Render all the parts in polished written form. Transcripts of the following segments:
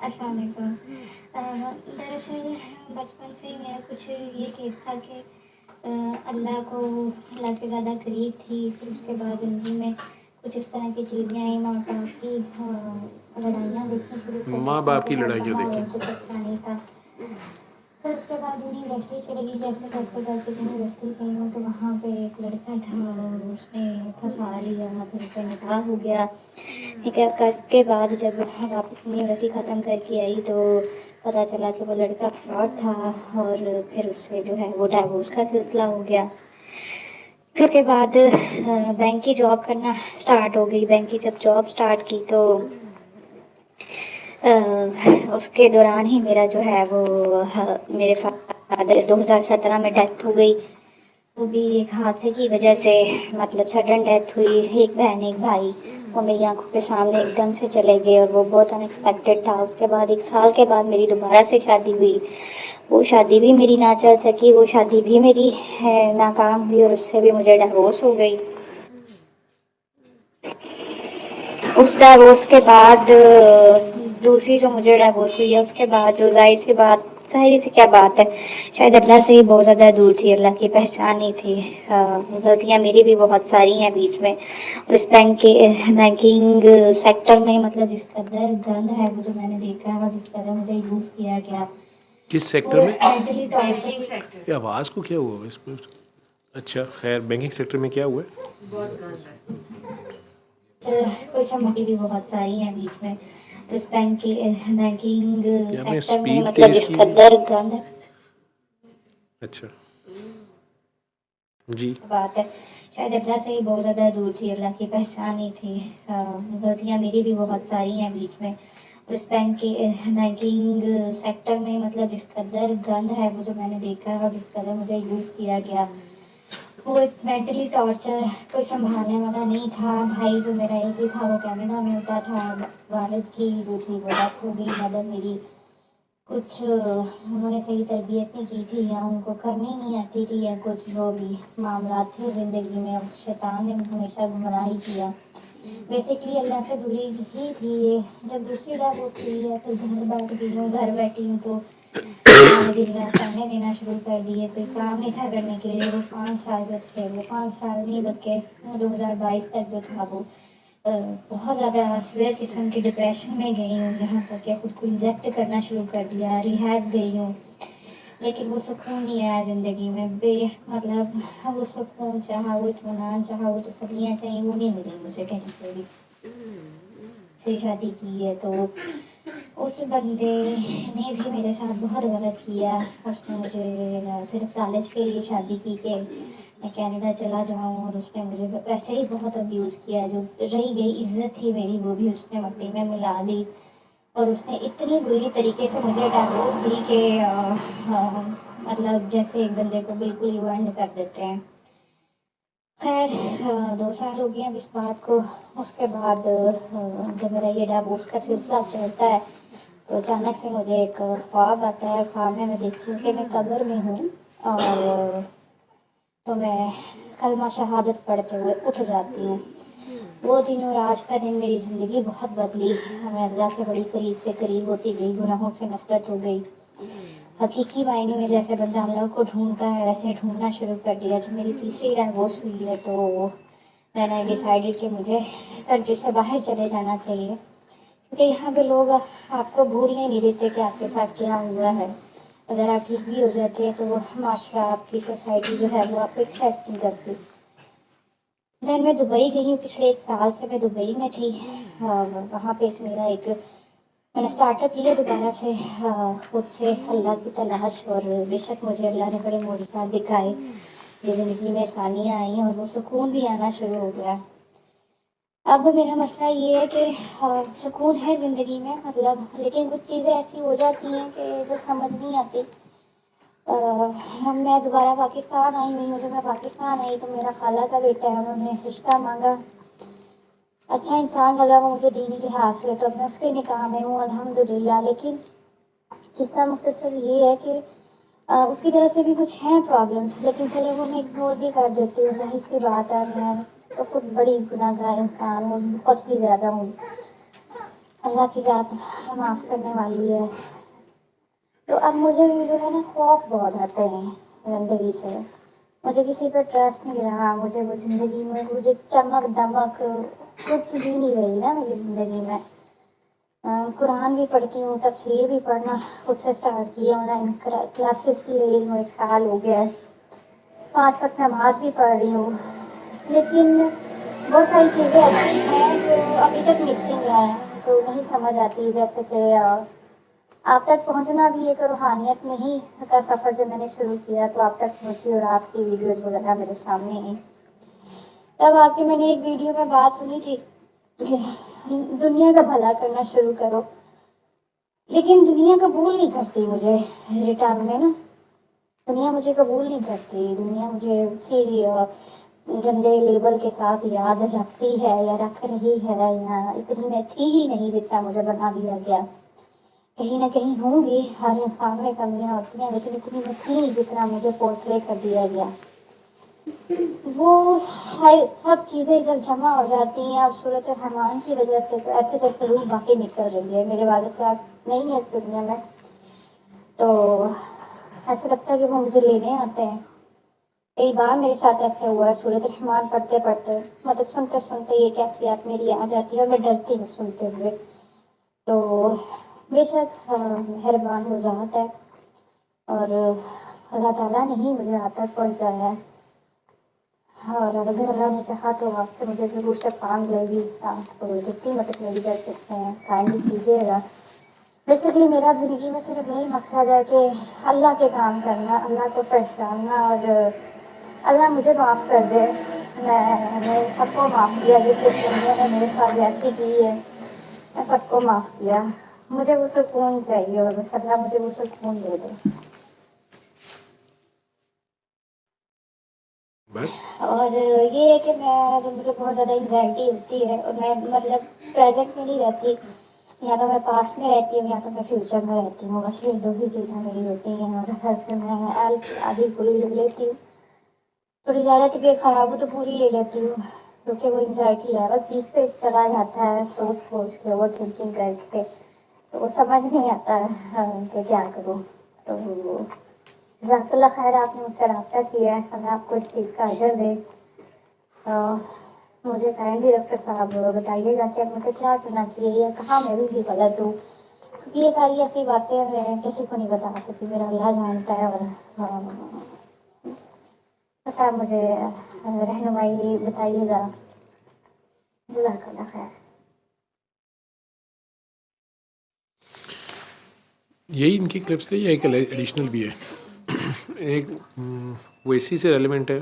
السلام علیکم۔ دراصل بچپن سے ہی میرا کچھ یہ کیس تھا کہ اللہ کے زیادہ قریب تھی، پھر اس کے بعد زندگی میں کچھ اس طرح کی چیزیں آئیں، ماں باپ کی لڑائیاں دیکھیں شروع سے، ماں بچپن باپ سے کی ہر لڑائیاں دیکھیں۔ ماحول کچھ اچھا نہیں تھا۔ پھر اس کے بعد یونیورسٹی چلی گئی، جیسے تیسے کر کے یونیورسٹی گئی ہوں تو وہاں پہ ایک لڑکا تھا اور اس نے پھنسا لیا، پھر اسے نکاح ہو گیا۔ نکاح کے بعد جب واپس یونیورسٹی ختم کر کے آئی تو پتہ چلا کہ وہ لڑکا فراڈ تھا، اور پھر اس سے جو ہے وہ ڈائیورس کا سلسلہ ہو گیا۔ پھر کے بعد بینک کی جاب کرنا سٹارٹ ہو گئی۔ بینک کی جب جاب سٹارٹ کی تو اس کے دوران ہی میرا جو ہے وہ میرے فادر 2017 میں ڈیتھ ہو گئی، وہ بھی ایک حادثے کی وجہ سے، مطلب سڈن ڈیتھ ہوئی۔ ایک بہن ایک بھائی وہ میری آنکھوں کے سامنے ایک دم سے چلے گئے، اور وہ بہت ان ایکسپیکٹڈ تھا۔ اس کے بعد 1 سال کے بعد میری دوبارہ سے شادی ہوئی، وہ شادی بھی میری نہ چل سکی، وہ شادی بھی میری ناکام ہوئی، اور اس سے بھی مجھے ڈائیورس ہو گئی۔ اس ڈائیورس کے بعد دوسری جو مجھے ڈائیورس ہوئی ہے، اس کے بعد جو ظاہر سی کیا بات ہے، شاید اللہ سے ہی بہت زیادہ دور تھی، اللہ کی پہچان نہیں تھی۔ غلطیاں میری بھی بہت ساری ہیں بیچ میں، اور اس بینکنگ سیکٹر میں مطلب جس قدر گند ہے وہ جو میں نے دیکھا ہے، اور جس قدر مجھے یوز کیا گیا، کس سیکٹر وہ میں؟ Mentally banking torture. سیکٹر یہ آواز کو کیا ہوا اس پہ؟ اچھا خیر، بینکنگ سیکٹر میں کیا ہوا ہے؟ بہت گند ہے۔ کچھ ہماری بھی بہت ساری ہیں بیچ میں، اس بینکنگ کیا آپ نے سیکٹر میں اسپیڈ مطلب تیز جس کی ہوئی ہے؟ قدر گند ہے اچھا جی۔ بات ہے، شاید اللہ سے ہی بہت زیادہ دور تھی، اللہ کی پہچان نہیں تھی۔ غلطیاں میری بھی بہت ساری ہیں بیچ میں، اور اس بینکنگ سیکٹر میں مطلب جس قدر گند ہے وہ جو میں نے دیکھا ہے، اور جس قدر مجھے یوز کیا گیا، وہ ایک مینٹلی ٹارچر، کوئی سنبھالنے والا نہیں تھا۔ بھائی جو میرا ایک ہی تھا وہ کینیڈا میں ہوتا تھا، والد کی جو تھی وہ ڈیتھ ہو گئی۔ مدر میری کچھ انہوں نے صحیح تربیت نہیں کی تھی، یا ان کو کرنی نہیں آتی تھی، یا کچھ جو بھی معاملات تھے زندگی میں، شیطان نے ہمیشہ گمراہی کیا۔ بیسکلی اللہ سے دوری ہی تھی یہ۔ جب دوسری ڈائیورس ہوئی ہے پھر گھر بیٹھ گئی ہوں، گھر بیٹھی ہوں تو اللہ نے دن رات تانے دینا شروع کر دیے، کوئی کام نہیں تھا کرنے کے لیے۔ وہ 5 سال جو تھے، وہ 5 سال نہیں بلکہ 2022 تک جو تھا وہ بہت زیادہ سویئر قسم کی ڈپریشن میں گئی ہوں، یہاں تک کہ خود کو انجیکٹ کرنا شروع کر دیا، ریہیب گئی ہوں، لیکن وہ سکون نہیں آیا زندگی میں۔ مطلب وہ سکون چاہا، وہ اطمینان چاہا، وہ تسلیاں چاہیے، وہ نہیں ملی مجھے کہیں سے بھی۔ سے شادی کی ہے تو اس بندے نے بھی میرے ساتھ بہت غلط کیا۔ اس نے مجھے صرف لالچ کے لیے شادی کی کہ میں کینیڈا چلا جاؤں، اور اس نے مجھے ویسے ہی بہت ابیوز کیا۔ جو رہی گئی عزت تھی میری وہ بھی اس نے مٹی میں ملا دی، اور اس نے اتنی بری طریقے سے مجھے ڈائیورس دی کہ مطلب جیسے ایک بندے کو بالکل ہی ونڈ کر دیتے ہیں۔ خیر 2 سال ہو گئے ہیں اس بات کو۔ اس کے بعد جب میرا یہ ڈائیورس کا سلسلہ چلتا ہے تو اچانک سے مجھے ایک خواب آتا ہے۔ خواب میں دیکھتی ہوں کہ میں قبر میں ہوں، اور تو میں کلمہ شہادت پڑھتے ہوئے اٹھ جاتی ہوں۔ وہ دن اور آج کا دن میری زندگی بہت بدلی، میں اللہ سے بڑی قریب سے قریب ہوتی گئی، گناہوں سے نفرت ہو گئی۔ حقیقی معنی میں جیسے بندہ اللہ کو ڈھونڈتا ہے ویسے ڈھونڈنا شروع کر دیا۔ جب میری تیسری ڈائیورس ہوئی ہے تو میں نے ڈیسائیڈڈ کہ مجھے کنٹری سے باہر چلے جانا چاہیے، کیونکہ یہاں پہ لوگ آپ کو بھولنے نہیں دیتے کہ آپ کے ساتھ کیا ہوا ہے۔ اگر آپ ٹھیک بھی ہو جاتے ہیں تو وہ معاشرہ، آپ کی سوسائٹی جو ہے وہ آپ کو ایکسیپٹ نہیں کرتی۔ دین میں دبئی گئی ہوں، پچھلے 1 سال سے میں دبئی میں تھی۔ وہاں پہ میں نے اسٹارٹ اپ کیا دوبارہ سے، خود سے اللہ کی تلاش، اور بے شک مجھے اللہ نے بڑے معجزات دکھائے، یہ زندگی میں آسانیاں آئیں اور وہ سکون بھی آنا شروع ہو گیا۔ اب میرا مسئلہ یہ ہے کہ سکون ہے زندگی میں مطلب، لیکن کچھ چیزیں ایسی ہو جاتی ہیں کہ جو سمجھ نہیں آتی۔ میں دوبارہ پاکستان آئی ہوئی ہوں۔ جب میں پاکستان آئی تو میرا خالہ کا بیٹا ہے، انہوں نے رشتہ مانگا، اچھا انسان لگا وہ مجھے دینی لحاظ سے، تو میں اس کے نکاح میں ہوں الحمدللہ۔ لیکن قصہ مختصر یہ ہے کہ اس کی طرف سے بھی کچھ ہیں پرابلمس، لیکن چلو وہ میں اگنور بھی کر دیتی ہوں، ظاہر سی بات ہے، میں تو خود بڑی گناہ گار انسان ہوں، بہت ہی زیادہ ہوں۔ اللہ کی ذات معاف کرنے والی ہے. تو اب مجھے جو ہے نا خوف بہت آتے ہیں زندگی سے. مجھے کسی پہ ٹرسٹ نہیں رہا. مجھے وہ زندگی میں مجھے چمک دمک کچھ بھی نہیں رہی نا میری زندگی میں. قرآن بھی پڑھتی ہوں, تفسیر بھی پڑھنا خود سے اسٹارٹ کی ہے, آن لائن کلاسز بھی لے رہی ہوں, 1 سال ہو گیا ہے, 5 وقت نماز بھی پڑھ رہی ہوں. لیکن بہت ساری چیزیں ایسی ہیں جو ابھی تک مسنگ ہیں, جو نہیں سمجھ آتی. جیسے کہ آپ تک پہنچنا بھی ایک روحانیت نہیں کا سفر جب میں نے شروع کیا تو آپ تک پہنچی, اور آپ کی ویڈیوز وغیرہ میرے سامنے ہیں. تب آپ کی میں نے ایک ویڈیو میں بات سنی تھی کہ دنیا کا بھلا کرنا شروع کرو, لیکن دنیا قبول نہیں کرتی مجھے ریٹرن میں نا. دنیا مجھے قبول نہیں کرتی. دنیا مجھے اسی گندے لیبل کے ساتھ یاد رکھتی ہے یا رکھ رہی ہے, یا اتنی میں تھی ہی نہیں جتنا مجھے بنا دیا گیا. کہیں نہ کہیں ہوں گی, ہر انسان میں کمیاں ہوتی ہیں, لیکن اتنی میں تھی نہیں جتنا مجھے پورٹرے کر دیا گیا. وہ سب چیزیں جب جمع ہو جاتی ہیں اب صورت رحمان کی وجہ سے, تو ایسے جیسے روح باقی نکل رہی ہے. میرے والد صاحب نہیں ہے اس دنیا میں, تو ایسا لگتا ہے کہ وہ مجھے لینے آتے ہیں. کئی بار میرے ساتھ ایسا ہوا ہے, سورۃ الرحمان پڑھتے پڑھتے مطلب سنتے سنتے یہ کیفیات میری آ جاتی ہے, اور میں ڈرتی ہوں سنتے ہوئے. تو بے شک مہربان وہ ذات ہے, اور اللہ تعالیٰ نے ہی مجھے یہاں تک پہنچایا ہے. اور اگر اللہ نے چاہا تو آپ سے مجھے ضرور شفاعت ملے گی. آپ جتنی مدد میری کر سکتے ہیں کائنڈلی کیجیے گا. بیسکلی میرا زندگی میں صرف یہی مقصد ہے کہ اللہ کے کام کرنا, اللہ کو پہچاننا, اور اللہ مجھے معاف کر دے. میں نے سب کو معاف کیا جس جس دنیا نے میرے ساتھ زیادتی کی ہے, میں سب کو معاف کیا. مجھے وہ سکون چاہیے, اور بس اللہ مجھے وہ سکون دے دے. بس اور یہ ہے کہ مجھے بہت زیادہ انگزائٹی ہوتی ہے, اور میں مطلب پریزنٹ میں نہیں رہتی, یا تو میں پاسٹ میں رہتی ہوں یا تو میں فیوچر میں رہتی ہوں. بس یہ 2 ہی چیزیں میری ہوتی ہیں. اور پھر میں آدھی پوری لے لیتی ہوں, تھوڑی زیادہ طبیعت خراب ہو تو پوری لے لیتی ہوں, کیونکہ وہ انگزائٹی لیول پیک پہ چلا جاتا ہے سوچ سوچ کے, اوور تھنکنگ کر کے, تو وہ سمجھ نہیں آتا ہے کہ کیا کروں. تو جزاک اللہ خیر, آپ نے مجھ سے رابطہ کیا ہے, اللہ آپ کو اس چیز کا اجر دے. مجھے کائنڈلی ڈاکٹر صاحب بتائیے گا کہ اب مجھے کیا کرنا چاہیے, یا کہاں میں بھی غلط ہوں, کیونکہ یہ ساری ایسی باتیں میں کسی کو نہیں بتا سکتی, میرا اللہ جانتا ہے. اور بس آپ مجھے رہنمائی بتائیے گا. جزاک اللہ خیر. یہی ان کی کلپس تھے, یا ایک ایڈیشنل بھی ہے؟ ایک وہ اسی سے ریلیونٹ ہے,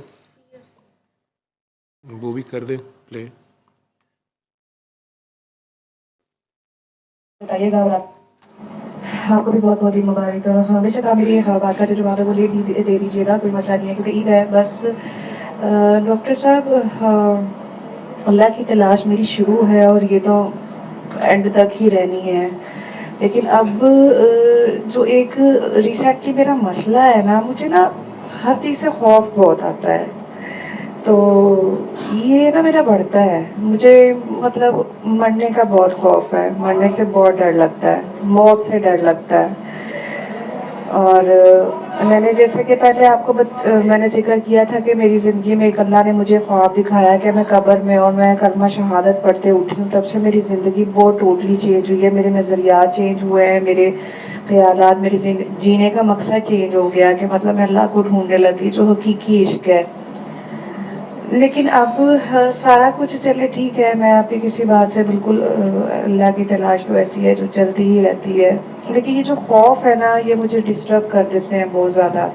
وہ بھی کر دیں پلے. بتائیے گا. اور آپ کو بھی بہت بہت عید مبارک. ہاں بے شک آپ میری بات کا جو جواب ہے وہ لیٹ دے دیجیے گا, کوئی مسئلہ نہیں ہے, کیونکہ عید ہے. بس ڈاکٹر صاحب, اللہ کی تلاش میری شروع ہے, اور یہ تو اینڈ تک ہی رہنی ہے. لیکن اب جو ایک ریسنٹلی میرا مسئلہ ہے نا, مجھے نا ہر چیز سے خوف بہت آتا ہے. تو یہ نا میرا بڑھتا ہے. مجھے مطلب مرنے کا بہت خوف ہے, مرنے سے بہت ڈر لگتا ہے, موت سے ڈر لگتا ہے. اور میں نے جیسے کہ پہلے آپ کو میں نے ذکر کیا تھا کہ میری زندگی میں ایک اللہ نے مجھے خواب دکھایا کہ میں قبر میں, اور میں کلمہ شہادت پڑھتے اٹھی ہوں. تب سے میری زندگی بہت ٹوٹلی چینج ہوئی ہے. میرے نظریات چینج ہوئے ہیں, میرے خیالات, میری جینے کا مقصد چینج ہو گیا, کہ مطلب میں اللہ کو ڈھونڈنے لگی جو حقیقی عشق ہے. لیکن اب سارا کچھ چلے ٹھیک ہے, میں آپ کی کسی بات سے بالکل, اللہ کی تلاش تو ایسی ہے جو چلتی ہی رہتی ہے. لیکن یہ جو خوف ہے نا, یہ مجھے ڈسٹرب کر دیتے ہیں بہت زیادہ.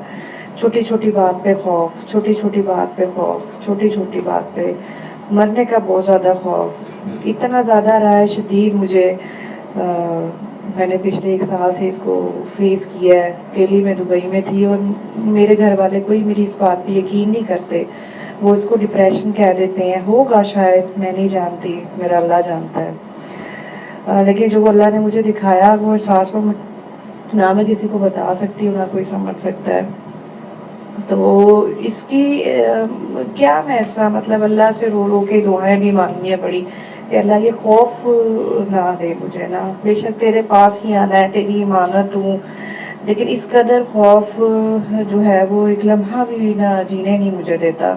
چھوٹی چھوٹی بات پہ خوف, چھوٹی چھوٹی بات پہ خوف, چھوٹی چھوٹی بات پہ مرنے کا بہت زیادہ خوف. اتنا زیادہ رہا ہے شدید مجھے. میں نے پچھلے 1 سال سے اس کو فیس کیا ہے. اکیلی میں دبئی میں تھی, اور میرے گھر والے کوئی میری اس بات پہ یقین نہیں کرتے. وہ اس کو ڈپریشن کہہ دیتے ہیں. ہوگا شاید, میں نہیں جانتی, میرا اللہ جانتا ہے. لیکن جو اللہ نے مجھے دکھایا وہ احساس کو نہ میں کسی کو بتا سکتی ہوں, نہ کوئی سمجھ سکتا ہے. تو اس کی کیا میں ایسا مطلب اللہ سے رو رو کے دعائیں بھی مانگی ہیں بڑی کہ اللہ یہ خوف نہ دے مجھے نا، بے شک تیرے پاس ہی آنا ہے، تیری امانت ہوں، لیکن اس قدر خوف جو ہے وہ ایک لمحہ بھی نہ جینے نہیں مجھے دیتا۔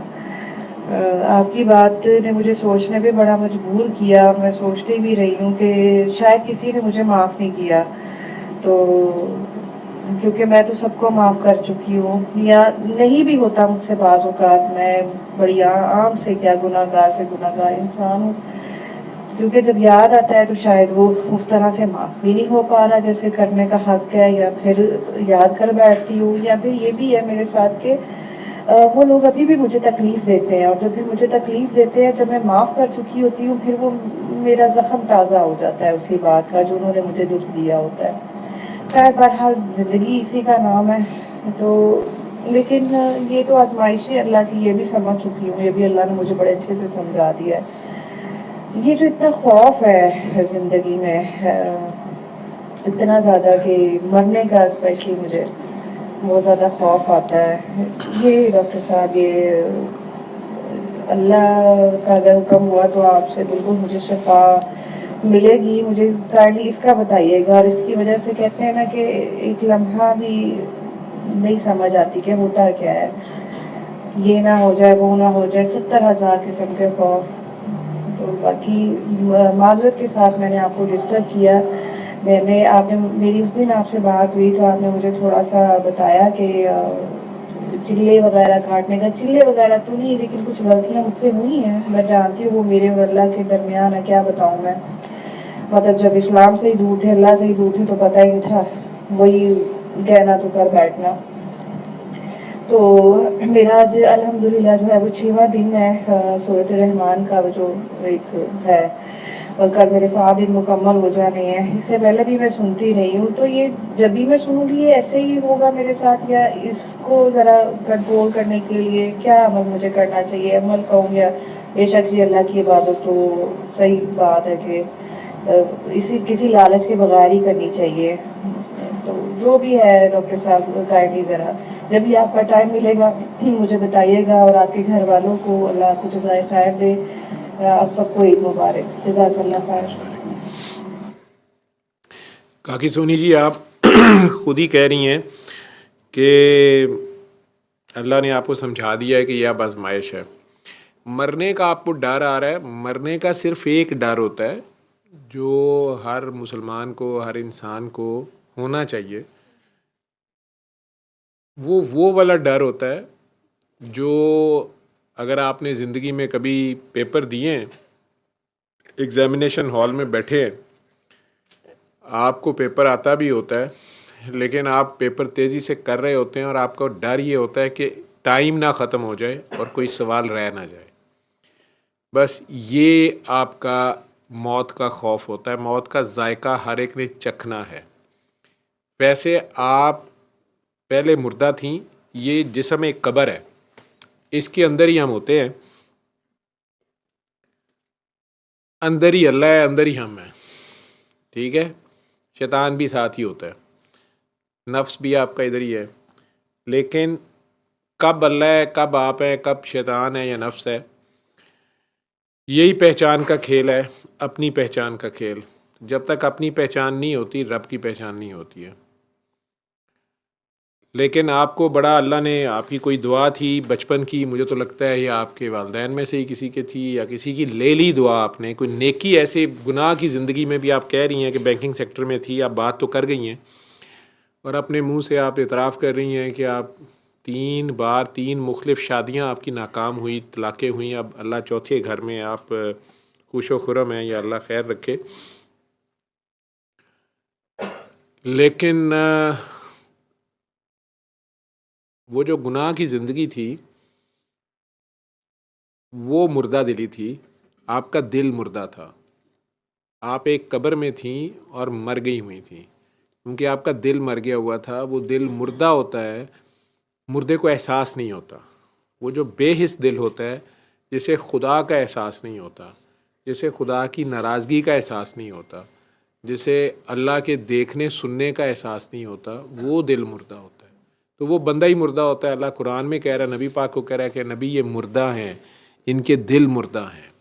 آپ کی بات نے مجھے سوچنے پہ بڑا مجبور کیا، میں سوچتی بھی رہی ہوں کہ شاید کسی نے مجھے معاف نہیں کیا، تو کیونکہ میں تو سب کو معاف کر چکی ہوں، یا نہیں بھی ہوتا مجھ سے بعض اوقات، میں بڑی عام سے کیا گناہ گار سے گناہ گار انسان ہوں، کیونکہ جب یاد آتا ہے تو شاید وہ اس طرح سے معاف بھی نہیں ہو پا رہا جیسے کرنے کا حق ہے، یا پھر یاد کر بیٹھتی ہوں، یا پھر یہ بھی ہے میرے ساتھ کہ وہ لوگ ابھی بھی مجھے تکلیف دیتے ہیں، اور جب بھی مجھے تکلیف دیتے ہیں جب میں معاف کر چکی ہوتی ہوں پھر وہ میرا زخم تازہ ہو جاتا ہے اسی بات کا جو انہوں نے مجھے دکھ دیا ہوتا ہے۔ خیر بہرحال زندگی اسی کا نام ہے، تو لیکن یہ تو آزمائشیں اللہ کی یہ بھی سمجھ چکی ہوں، یہ بھی اللہ نے مجھے بڑے اچھے سے سمجھا دیا ہے۔ یہ جو اتنا خوف ہے زندگی میں اتنا زیادہ کہ مرنے کا اسپیشلی مجھے بہت زیادہ خوف آتا ہے، یہ ڈاکٹر صاحب یہ اللہ کا اگر حکم ہوا تو آپ سے بالکل مجھے شفا ملے گی، مجھے کائنڈلی اس کا بتائیے گا، اور اس کی وجہ سے کہتے ہیں نا کہ ایک لمحہ بھی نہیں سمجھ آتی کہ ہوتا کیا ہے، یہ نہ ہو جائے وہ نہ ہو جائے، 70,000 قسم کے خوف۔ تو باقی معذرت کے ساتھ میں نے آپ کو ڈسٹرب کیا، آپ نے میری اس دن آپ سے بات ہوئی تو آپ نے مجھے تھوڑا سا بتایا کہ چلے وغیرہ کاٹنے کا، چلے وغیرہ تو نہیں لیکن کچھ غلطیاں مجھ سے ہوئی ہیں، میں جانتی ہوں وہ میرے اور اللہ کے درمیان ہے، کیا بتاؤں میں، مطلب جب اسلام سے ہی دور تھے، اللہ سے ہی دور تھے تو پتہ ہی نہیں تھا، وہی کہنا تو کر بیٹھنا۔ تو میرا آج الحمدللہ جو ہے وہ 6واں دن ہے سورۃ الرحمن کا، جو ایک ہے، اور کل میرے 7 دن مکمل ہو جانے ہیں۔ اس سے پہلے بھی میں سنتی رہی ہوں، تو یہ جب بھی میں سنوں گی یہ ایسے ہی ہوگا میرے ساتھ، یا اس کو ذرا کنٹرول کرنے کے لیے کیا عمل مجھے کرنا چاہیے؟ عمل کہوں یا بے شک یہ اللہ کی عبادت تو صحیح بات ہے کہ کسی لالچ کے بغیر ہی کرنی چاہیے۔ تو جو بھی ہے ڈاکٹر صاحب کائنڈلی ذرا جب بھی آپ کا ٹائم ملے گا مجھے بتائیے گا، اور آپ کے گھر والوں کو اللہ کو جزائے خیر دے۔ آپ سب کو عید مبارک، جزاک اللہ خیر۔ کاکی سونی جی، آپ خود ہی کہہ رہی ہیں کہ اللہ نے آپ کو سمجھا دیا ہے کہ یہ اب آزمائش ہے۔ مرنے کا آپ کو ڈر آ رہا ہے، مرنے کا صرف ایک ڈر ہوتا ہے جو ہر مسلمان کو، ہر انسان کو ہونا چاہیے، وہ والا ڈر ہوتا ہے جو اگر آپ نے زندگی میں کبھی پیپر دیے ہیں، ایگزامینیشن ہال میں بیٹھے ہیں، آپ کو پیپر آتا بھی ہوتا ہے لیکن آپ پیپر تیزی سے کر رہے ہوتے ہیں اور آپ کا ڈر یہ ہوتا ہے کہ ٹائم نہ ختم ہو جائے اور کوئی سوال رہ نہ جائے، بس یہ آپ کا موت کا خوف ہوتا ہے۔ موت کا ذائقہ ہر ایک نے چکھنا ہے۔ ویسے آپ پہلے مردہ تھیں، یہ جسم ایک قبر ہے، اس کے اندر ہی ہم ہوتے ہیں، اندر ہی اللہ ہے، اندر ہی ہم ہیں، ٹھیک ہے؟ شیطان بھی ساتھ ہی ہوتا ہے، نفس بھی آپ کا ادھر ہی ہے، لیکن کب اللہ ہے، کب آپ ہیں، کب شیطان ہے یا نفس ہے، یہی پہچان کا کھیل ہے، اپنی پہچان کا کھیل۔ جب تک اپنی پہچان نہیں ہوتی رب کی پہچان نہیں ہوتی ہے۔ لیکن آپ کو بڑا اللہ نے، آپ کی کوئی دعا تھی بچپن کی، مجھے تو لگتا ہے یہ آپ کے والدین میں سے ہی کسی کے تھی یا کسی کی لے لی دعا آپ نے، کوئی نیکی ایسے گناہ کی زندگی میں بھی آپ کہہ رہی ہیں کہ بینکنگ سیکٹر میں تھی، آپ بات تو کر گئی ہیں اور اپنے منہ سے آپ اعتراف کر رہی ہیں کہ آپ 3 مختلف شادیاں آپ کی ناکام ہوئی، طلاقیں ہوئیں، اب اللہ چوتھے گھر میں آپ خوش و خرم ہیں، یا اللہ خیر رکھے۔ لیکن وہ جو گناہ کی زندگی تھی وہ مردہ دلی تھی، آپ کا دل مردہ تھا، آپ ایک قبر میں تھیں اور مر گئی ہوئی تھیں، کیونکہ آپ کا دل مر گیا ہوا تھا۔ وہ دل مردہ ہوتا ہے، مردے کو احساس نہیں ہوتا، وہ جو بے حس دل ہوتا ہے جسے خدا کا احساس نہیں ہوتا، جسے خدا کی ناراضگی کا احساس نہیں ہوتا، جسے اللہ کے دیکھنے سننے کا احساس نہیں ہوتا، وہ دل مردہ ہوتا ہے۔ تو وہ بندہ ہی مردہ ہوتا ہے. اللہ قرآن میں کہہ رہا ہے, نبی پاک کو کہہ رہا ہے کہ نبی یہ مردہ ہیں, ان کے دل مردہ ہیں.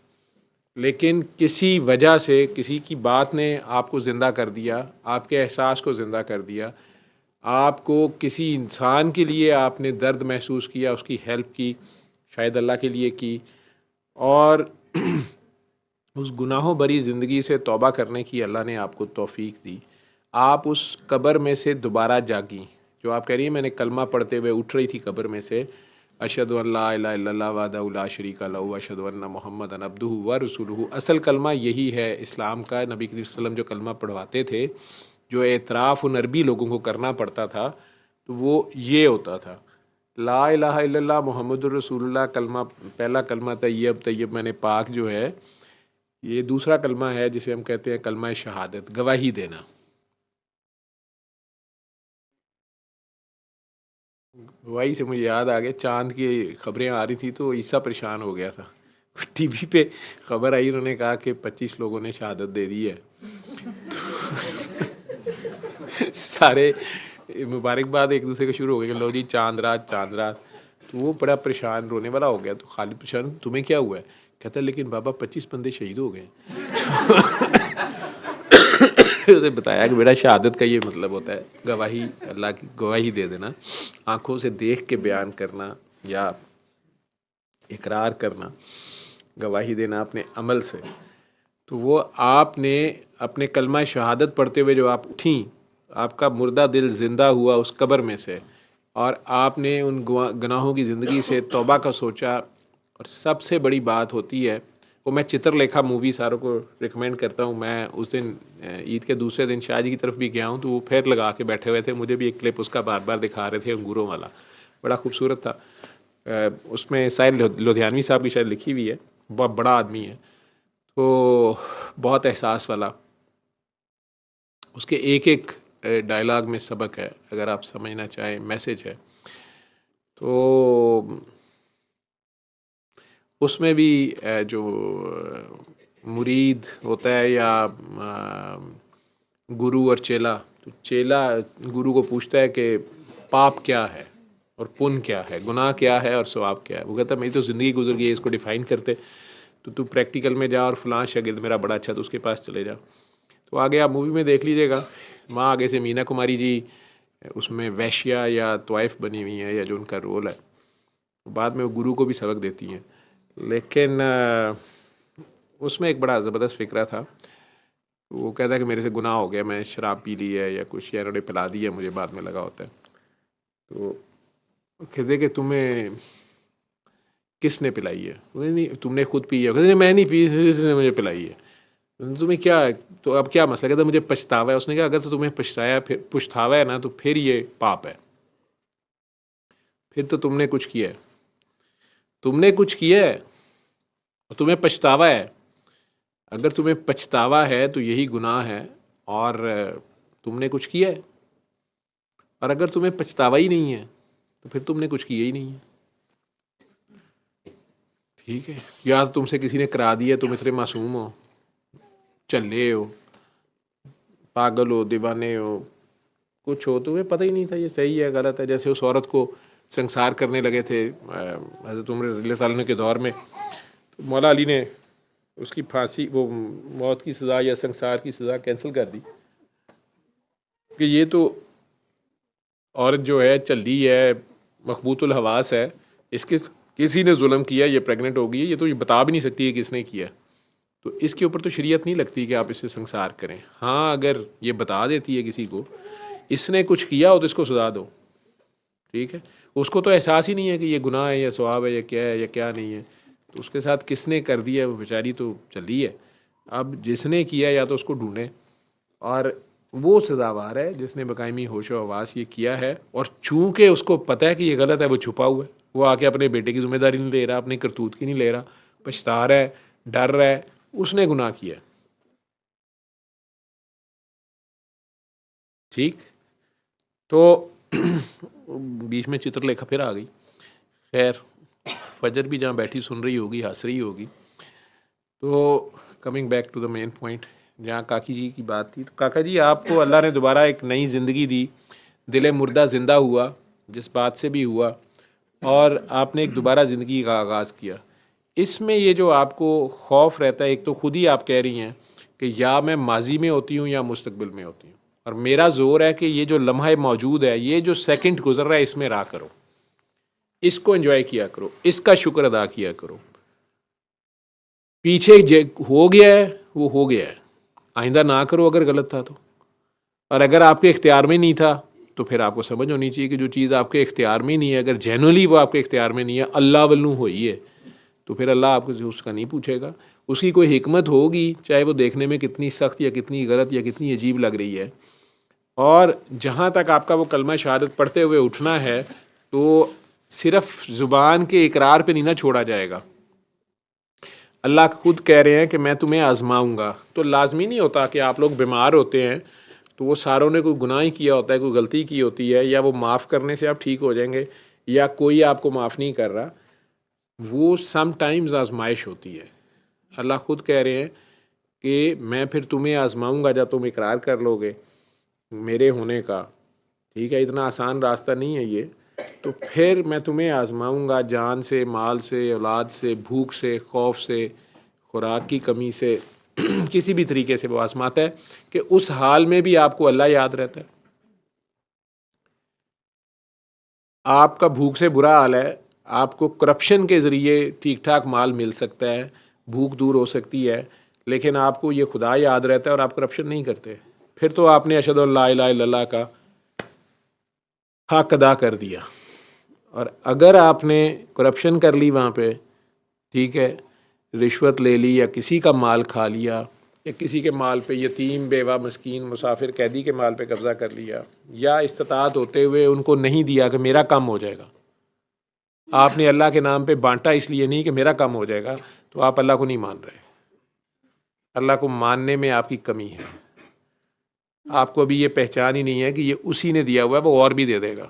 لیکن کسی وجہ سے کسی کی بات نے آپ کو زندہ کر دیا, آپ کے احساس کو زندہ کر دیا, آپ کو کسی انسان کے لیے آپ نے درد محسوس کیا, اس کی ہیلپ کی, شاید اللہ کے لیے کی, اور اس گناہوں بری زندگی سے توبہ کرنے کی اللہ نے آپ کو توفیق دی. آپ اس قبر میں سے دوبارہ جاگیں. جو آپ کہہ رہی ہیں میں نے کلمہ پڑھتے ہوئے اٹھ رہی تھی قبر میں سے, اشہد ان لا الہ الا اللہ وحدہ لا شریک لہ واشہد ان محمدا عبدہ ورسولہ. اصل کلمہ یہی ہے اسلام کا. نبی کریم صلی اللہ علیہ وسلم جو کلمہ پڑھواتے تھے, جو اعتراف ان عربی لوگوں کو کرنا پڑتا تھا, تو وہ یہ ہوتا تھا, لا الہ الا اللہ محمد الرسول اللہ. کلمہ پہلا کلمہ طیب, طیب میں نے پاک جو ہے, یہ دوسرا کلمہ ہے جسے ہم کہتے ہیں کلمہ شہادت, گواہی دینا. گواہی سے مجھے یاد آ گیا, چاند کی خبریں آ رہی تھی تو عیسیٰ پریشان ہو گیا تھا. ٹی وی پہ خبر آئی, انہوں نے کہا کہ 25 لوگوں نے شہادت دے دی ہے. سارے مبارکباد ایک دوسرے کو شروع ہو گئے کہ لو جی چاند رات, چاند رات. تو وہ بڑا پریشان, رونے والا ہو گیا. تو خالد پریشان, تمہیں کیا ہوا ہے؟ کہتا ہے لیکن بابا 25 بندے شہید ہو گئے. اسے بتایا کہ بیٹا شہادت کا یہ مطلب ہوتا ہے گواہی, اللہ کی گواہی دے دینا, آنکھوں سے دیکھ کے بیان کرنا یا اقرار کرنا, گواہی دینا اپنے عمل سے. تو وہ آپ نے اپنے کلمہ شہادت پڑھتے ہوئے جو آپ اٹھیں, آپ کا مردہ دل زندہ ہوا اس قبر میں سے, اور آپ نے ان گناہوں کی زندگی سے توبہ کا سوچا. اور سب سے بڑی بات ہوتی ہے, وہ میں چتر لیکھا مووی ساروں کو ریکمینڈ کرتا ہوں. میں اس دن عید کے دوسرے دن شاہ جی کی طرف بھی گیا ہوں, تو وہ پھر لگا کے بیٹھے ہوئے تھے, مجھے بھی ایک کلپ اس کا بار بار دکھا رہے تھے, انگوروں والا, بڑا خوبصورت تھا. اس میں ساحل لدھیانوی صاحب کی شاید لکھی ہوئی ہے, بہت بڑا آدمی ہے, تو بہت احساس والا. اس کے ایک ایک ڈائلاگ میں سبق ہے, اگر آپ سمجھنا چاہیں, میسج ہے. تو اس میں بھی جو مرید ہوتا ہے یا گرو اور چیلا, تو چیلا گرو کو پوچھتا ہے کہ پاپ کیا ہے اور پن کیا ہے, گناہ کیا ہے اور ثواب کیا ہے. وہ کہتا ہے میری تو زندگی گزر گئی ہے, اس کو ڈیفائن کرتے, تو پریکٹیکل میں جا اور فلاں شاگرد میرا بڑا اچھا تو اس کے پاس چلے جا. تو آگے آپ مووی میں دیکھ لیجیے گا, ماں آگے سے مینا کماری جی اس میں ویشیا یا طوائف بنی ہوئی ہیں, یا جو ان کا رول ہے, بعد میں وہ گرو کو بھی سبق دیتی ہیں. لیکن اس میں ایک بڑا زبردست فکرہ تھا. وہ کہتا ہے کہ میرے سے گناہ ہو گیا, میں شراب پی لی ہے یا کچھ, یا انہوں نے پلا دی ہے مجھے, بعد میں لگا ہوتا ہے. تو کہتے کہ تمہیں کس نے پلائی ہے؟ نہیں تم نے خود پی ہے. کہتے میں نہیں پی, اس نے مجھے پلائی ہے. تمہیں کیا ہے؟ تو اب کیا مسئلہ؟ کہتا مجھے پچھتاوا ہے. اس نے کہا اگر تو تمہیں پچھتایا پھر پچھتاوا ہے نا, تو پھر یہ پاپ ہے, پھر تو تم نے کچھ کیا ہے, تم نے کچھ کیا ہے اور تمہیں پچھتاوا ہے. اگر تمہیں پچھتاوا ہے تو یہی گناہ ہے اور تم نے کچھ کیا ہے, اور اگر تمہیں پچھتاوا ہی نہیں ہے تو پھر تم نے کچھ کیا ہی نہیں ہے. ٹھیک ہے, یا تم سے کسی نے کرا دیا, تم اتنے معصوم ہو, چلے ہو, پاگل ہو, دیوانے ہو, کچھ ہو, تمہیں پتہ ہی نہیں تھا یہ صحیح ہے غلط ہے. جیسے اس عورت کو سنسار کرنے لگے تھے حضرت عمر رضی اللہ تعالیٰ عنہ کے دور میں, مولا علی نے اس کی پھانسی, وہ موت کی سزا یا سنسار کی سزا کینسل کر دی کہ یہ تو عورت جو ہے چلی ہے, مخبوط الحواس ہے, اس کے کسی نے ظلم کیا, یہ پریگننٹ ہو گئی ہے, یہ تو یہ بتا بھی نہیں سکتی ہے کس نے کیا, تو اس کے اوپر تو شریعت نہیں لگتی کہ آپ اسے سنسار کریں. ہاں اگر یہ بتا دیتی ہے کسی کو اس نے کچھ کیا ہو تو اس کو سزا دو, ٹھیک ہے. اس کو تو احساس ہی نہیں ہے کہ یہ گناہ ہے یا ثواب ہے یا کیا ہے یا کیا نہیں ہے, تو اس کے ساتھ کس نے کر دیا, وہ بیچاری تو چلی ہے. اب جس نے کیا یا تو اس کو ڈھونڈیں, اور وہ سزاوار ہے جس نے بقائمی ہوش و حواس یہ کیا ہے, اور چونکہ اس کو پتہ ہے کہ یہ غلط ہے, وہ چھپا ہوا ہے, وہ آ کے اپنے بیٹے کی ذمہ داری نہیں لے رہا, اپنے کرتوت کی نہیں لے رہا, پچھتا رہا ہے, ڈر رہا ہے, اس نے گناہ کیا. ٹھیک, تو بیچ میں چتر لیکھا پھر آ گئی. خیر, فجر بھی جہاں بیٹھی سن رہی ہوگی, ہنس رہی ہوگی. تو coming back to the main point, جہاں کاکی جی کی بات تھی, تو کاکا جی آپ کو اللہ نے دوبارہ ایک نئی زندگی دی, دل مردہ زندہ ہوا, جس بات سے بھی ہوا اور آپ نے ایک دوبارہ زندگی کا آغاز کیا، اس میں یہ جو آپ کو خوف رہتا ہے، ایک تو خود ہی آپ کہہ رہی ہیں کہ یا میں ماضی میں ہوتی ہوں یا مستقبل میں ہوتی ہوں، اور میرا زور ہے کہ یہ جو لمحہ موجود ہے، یہ جو سیکنڈ گزر رہا ہے، اس میں رہا کرو، اس کو انجوائے کیا کرو، اس کا شکر ادا کیا کرو. پیچھے ہو گیا ہے وہ ہو گیا ہے، آئندہ نہ کرو اگر غلط تھا تو. اور اگر آپ کے اختیار میں نہیں تھا تو پھر آپ کو سمجھ ہونی چاہیے کہ جو چیز آپ کے اختیار میں نہیں ہے، اگر جینولی وہ آپ کے اختیار میں نہیں ہے، اللہ ولو ہوئی ہے، تو پھر اللہ آپ کو اس کا نہیں پوچھے گا. اس کی کوئی حکمت ہوگی، چاہے وہ دیکھنے میں کتنی سخت یا کتنی غلط یا کتنی عجیب لگ رہی ہے. اور جہاں تک آپ کا وہ کلمہ شہادت پڑھتے ہوئے اٹھنا ہے، تو صرف زبان کے اقرار پہ نہیں نہ چھوڑا جائے گا. اللہ خود کہہ رہے ہیں کہ میں تمہیں آزماؤں گا. تو لازمی نہیں ہوتا کہ آپ لوگ بیمار ہوتے ہیں تو وہ ساروں نے کوئی گناہ ہی کیا ہوتا ہے، کوئی غلطی کی ہوتی ہے، یا وہ معاف کرنے سے آپ ٹھیک ہو جائیں گے، یا کوئی آپ کو معاف نہیں کر رہا. وہ سم ٹائمز آزمائش ہوتی ہے. اللہ خود کہہ رہے ہیں کہ میں پھر تمہیں آزماؤں گا جب تم اقرار کر لو گے میرے ہونے کا. ٹھیک ہے، اتنا آسان راستہ نہیں ہے یہ. تو پھر میں تمہیں آزماؤں گا، جان سے، مال سے، اولاد سے، بھوک سے، خوف سے، خوراک کی کمی سے، کسی بھی طریقے سے وہ آزماتا ہے کہ اس حال میں بھی آپ کو اللہ یاد رہتا ہے. آپ کا بھوک سے برا حال ہے، آپ کو کرپشن کے ذریعے ٹھیک ٹھاک مال مل سکتا ہے، بھوک دور ہو سکتی ہے، لیکن آپ کو یہ خدا یاد رہتا ہے اور آپ کرپشن نہیں کرتے، پھر تو آپ نے اشہد ان لا الہ الا اللہ کا حق ادا کر دیا. اور اگر آپ نے کرپشن کر لی وہاں پہ، ٹھیک ہے، رشوت لے لی یا کسی کا مال کھا لیا، یا کسی کے مال پہ، یتیم، بیوہ، مسکین، مسافر، قیدی کے مال پہ قبضہ کر لیا، یا استطاعت ہوتے ہوئے ان کو نہیں دیا کہ میرا کم ہو جائے گا، آپ نے اللہ کے نام پہ بانٹا اس لیے نہیں کہ میرا کم ہو جائے گا، تو آپ اللہ کو نہیں مان رہے. اللہ کو ماننے میں آپ کی کمی ہے. آپ کو ابھی یہ پہچان ہی نہیں ہے کہ یہ اسی نے دیا ہوا ہے، وہ اور بھی دے دے گا.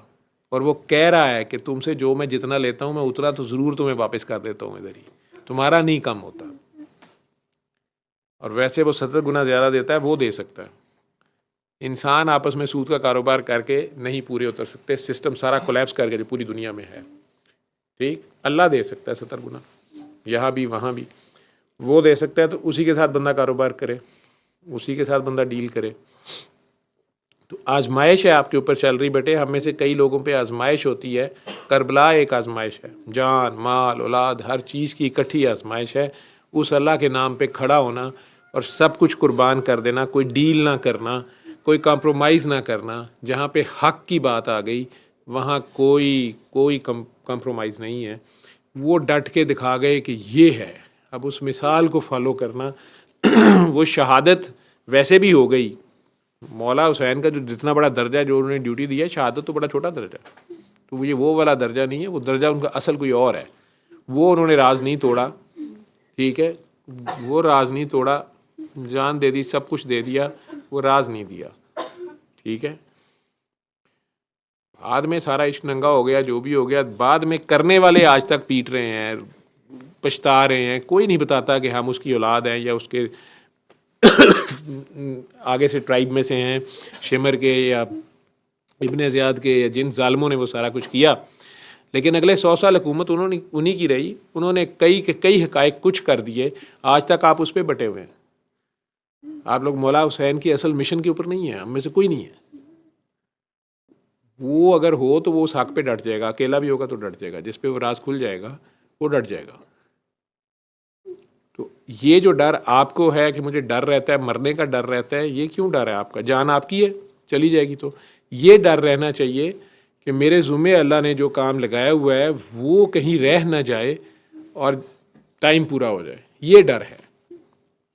اور وہ کہہ رہا ہے کہ تم سے جو میں جتنا لیتا ہوں میں اتنا تو ضرور تمہیں واپس کر دیتا ہوں ادھر ہی، تمہارا نہیں کم ہوتا. اور ویسے وہ 70 گنا زیادہ دیتا ہے، وہ دے سکتا ہے. انسان آپس میں سود کا کاروبار کر کے نہیں پورے اتر سکتے، سسٹم سارا کولیپس کر کے جو پوری دنیا میں ہے. ٹھیک، اللہ دے سکتا ہے 70 گنا، یہاں بھی وہاں بھی وہ دے سکتا ہے. تو اسی کے ساتھ بندہ کاروبار کرے، اسی کے ساتھ بندہ ڈیل کرے. تو آزمائش ہے آپ کے اوپر چل رہی بیٹے. ہم میں سے کئی لوگوں پہ آزمائش ہوتی ہے. کربلا ایک آزمائش ہے، جان، مال، اولاد، ہر چیز کی اکٹھی آزمائش ہے. اس اللہ کے نام پہ کھڑا ہونا اور سب کچھ قربان کر دینا، کوئی ڈیل نہ کرنا، کوئی کمپرومائز نہ کرنا. جہاں پہ حق کی بات آ گئی وہاں کوئی کمپرومائز نہیں ہے. وہ ڈٹ کے دکھا گئے کہ یہ ہے. اب اس مثال کو فالو کرنا وہ شہادت ویسے بھی ہو گئی. مولا حسین کا جو جتنا بڑا درجہ جو انہوں نے ڈیوٹی دیا ہے، شہادت تو بڑا چھوٹا درجہ ہے. تو یہ وہ والا درجہ نہیں ہے، وہ درجہ ان کا اصل کوئی اور ہے. وہ انہوں نے راز نہیں توڑا. ٹھیک ہے، وہ راز نہیں توڑا. جان دے دی، سب کچھ دے دیا، وہ راز نہیں دیا. ٹھیک ہے، بعد میں سارا عشق ننگا ہو گیا، جو بھی ہو گیا. بعد میں کرنے والے آج تک پیٹ رہے ہیں، پچھتا رہے ہیں. کوئی نہیں بتاتا کہ ہم اس کی اولاد ہیں یا اس کے آگے سے ٹرائب میں سے ہیں، شمر کے یا ابن زیاد کے، یا جن ظالموں نے وہ سارا کچھ کیا. لیکن اگلے 100 سال حکومت انہی کی رہی. انہوں نے کئی حقائق کچھ کر دیے. آج تک آپ اس پہ بٹے ہوئے ہیں. آپ لوگ مولا حسین کی اصل مشن کے اوپر نہیں ہیں. ہم میں سے کوئی نہیں ہے. وہ اگر ہو تو وہ اس حق پہ ڈٹ جائے گا. اکیلا بھی ہوگا تو ڈٹ جائے گا. جس پہ وہ راز کھل جائے گا وہ ڈٹ جائے گا. تو یہ جو ڈر آپ کو ہے کہ مجھے ڈر رہتا ہے، مرنے کا ڈر رہتا ہے، یہ کیوں ڈر ہے آپ کا؟ جان آپ کی ہے، چلی جائے گی. تو یہ ڈر رہنا چاہیے کہ میرے ذمے اللہ نے جو کام لگایا ہوا ہے وہ کہیں رہ نہ جائے اور ٹائم پورا ہو جائے. یہ ڈر ہے.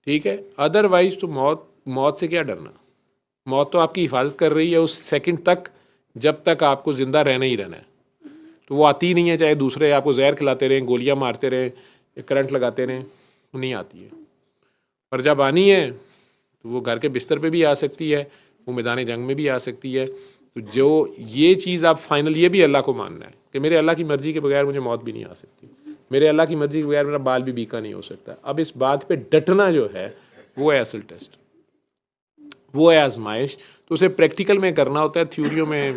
ٹھیک ہے، ادروائز تو موت سے کیا ڈرنا. موت تو آپ کی حفاظت کر رہی ہے اس سیکنڈ تک جب تک آپ کو زندہ رہنا ہی رہنا ہے. تو وہ آتی نہیں ہے، چاہے دوسرے آپ کو زہر کھلاتے رہیں، گولیاں مارتے رہیں، کرنٹ لگاتے رہیں، نہیں آتی ہے. اور جب آنی ہے تو وہ گھر کے بستر پہ بھی آ سکتی ہے، وہ میدان جنگ میں بھی آ سکتی ہے. تو جو یہ چیز آپ فائنل یہ بھی اللہ کو ماننا ہے کہ میرے اللہ کی مرضی کے بغیر مجھے موت بھی نہیں آ سکتی، میرے اللہ کی مرضی کے بغیر میرا بال بھی بیکا نہیں ہو سکتا. اب اس بات پہ ڈٹنا جو ہے وہ ہے اصل ٹیسٹ، وہ ہے آزمائش. تو اسے پریکٹیکل میں کرنا ہوتا ہے، تھیوریوں میں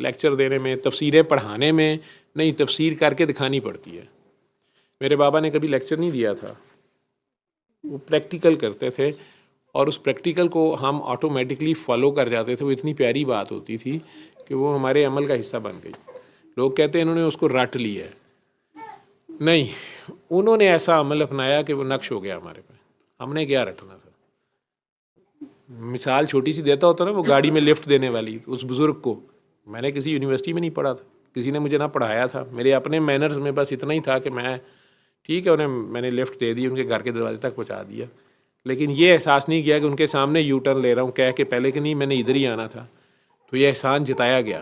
لیکچر دینے میں, تفسیریں پڑھانے میں نہیں, تفسیر کر کے دکھانی پڑتی ہے. میرے بابا نے کبھی لیکچر نہیں دیا تھا, وہ پریکٹیکل کرتے تھے, اور اس پریکٹیکل کو ہم آٹومیٹکلی فالو کر جاتے تھے. وہ اتنی پیاری بات ہوتی تھی کہ وہ ہمارے عمل کا حصہ بن گئی. لوگ کہتے ہیں انہوں نے اس کو رٹ لیا ہے, نہیں, انہوں نے ایسا عمل اپنایا کہ وہ نقش ہو گیا ہمارے پہ. ہم نے کیا رٹنا تھا. مثال چھوٹی سی دیتا ہوتا نا, وہ گاڑی میں لفٹ دینے والی, اس بزرگ کو میں نے کسی یونیورسٹی میں نہیں پڑھا تھا, کسی نے مجھے نہ پڑھایا تھا, میرے اپنے مینرز میں بس اتنا ہی تھا کہ میں ٹھیک ہے انہیں میں نے لفٹ دے دی, ان کے گھر کے دروازے تک پہنچا دیا, لیکن یہ احساس نہیں کیا کہ ان کے سامنے یو ٹرن لے رہا ہوں, کہہ کے پہلے کہ نہیں میں نے ادھر ہی آنا تھا. تو یہ احسان جتایا گیا.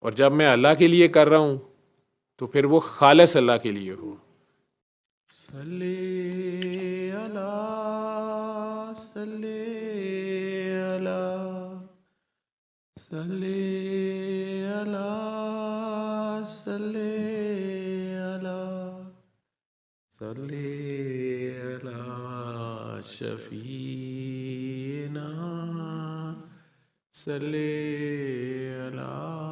اور جب میں اللہ کے لیے کر رہا ہوں تو پھر وہ خالص اللہ کے لیے ہو. صلی اللہ صلی اللہ صلی اللہ صلی اللہ صلی اللہ شفیعنا صلی اللہ